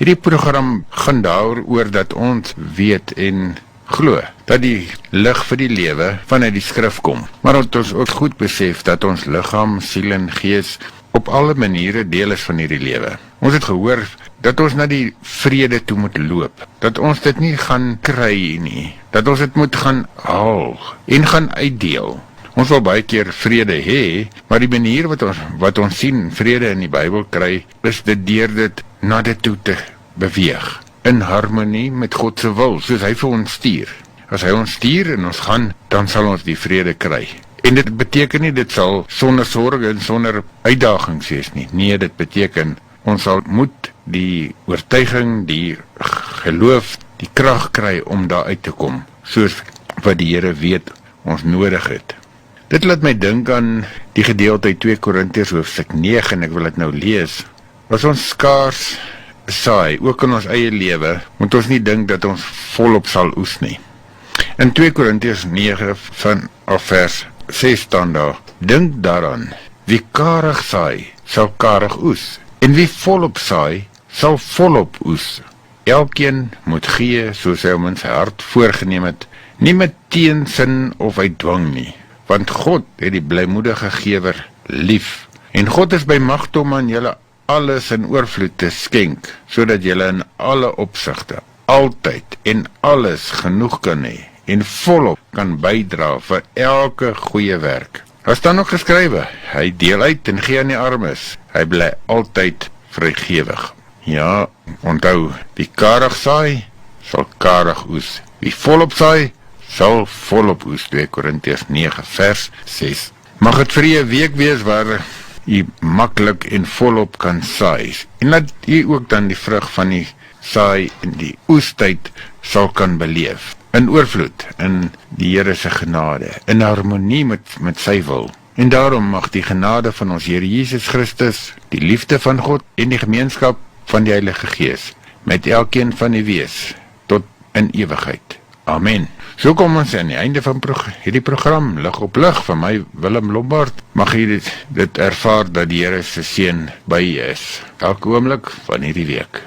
Hierdie program gaan daaroor dat ons weet en glo dat die lig vir die lewe vanuit die skrif kom. Maar ons ook goed besef dat ons liggaam, siel en gees op alle maniere deel is van hierdie lewe. Ons het gehoor dat ons na die vrede toe moet loop, dat ons dit nie gaan kry nie, dat ons dit moet gaan haal en gaan uitdeel. Ons wil baie keer vrede hê, maar die manier wat ons sien vrede in die Bybel kry, is dit deur dit na dit toe te beweeg, in harmonie met God se wil, soos hy vir ons stuur. As hy ons stuur en ons gaan, dan sal ons die vrede kry. En dit beteken nie, dit sal sonder sorg en sonder uitdagings wees nie. Nee, dit beteken, ons sal moet die oortuiging, die geloof, die krag kry om daar uit te kom, soos wat die Here weet ons nodig het. Dit laat my dink aan die gedeelte uit 2 Korintiërs hoofstuk 9, en ek wil dit nou lees. As ons skaars saai, ook in ons eie lewe, moet ons nie dink dat ons volop sal oes nie. In 2 Korintiërs 9 vanaf vers 6 staan daar, dink daaraan, wie karig saai, sal karig oes, en wie volop saai, sal volop oes. Elkeen moet gee, soos hy om in sy hart voorgenem het, nie met teensin of uit dwang nie, want God het die blymoedige gewer lief, en God is by magte om aan julle alles in oorvloed te skenk, sodat julle in alle opsigte, altyd en alles genoeg kan hê, en volop kan bydra vir elke goeie werk. Daar staan nog geskrywe, hy deel uit en gee aan die armes, hy bly altyd vrygewig. Ja, onthou, wie karig saai, sal karig oes, wie volop saai, sal volop oes. 2 Korintiërs 9 vers 6. Mag het vir u 'n week wees waar u maklik en volop kan saai, en dat u ook dan die vrug van die saai en die oestyd sal kan beleef, in oorvloed, in die Here se genade, in harmonie met sy wil. En daarom mag die genade van ons Here Jesus Christus, die liefde van God en die gemeenskap van die Heilige Gees met elkeen van u wees tot in ewigheid. Amen. So kom ons aan die einde van hierdie program, Lig op Lig, van my Willem Lombard. Mag jy dit ervaar dat die Here se seën by u is, elke oomblik van hierdie week.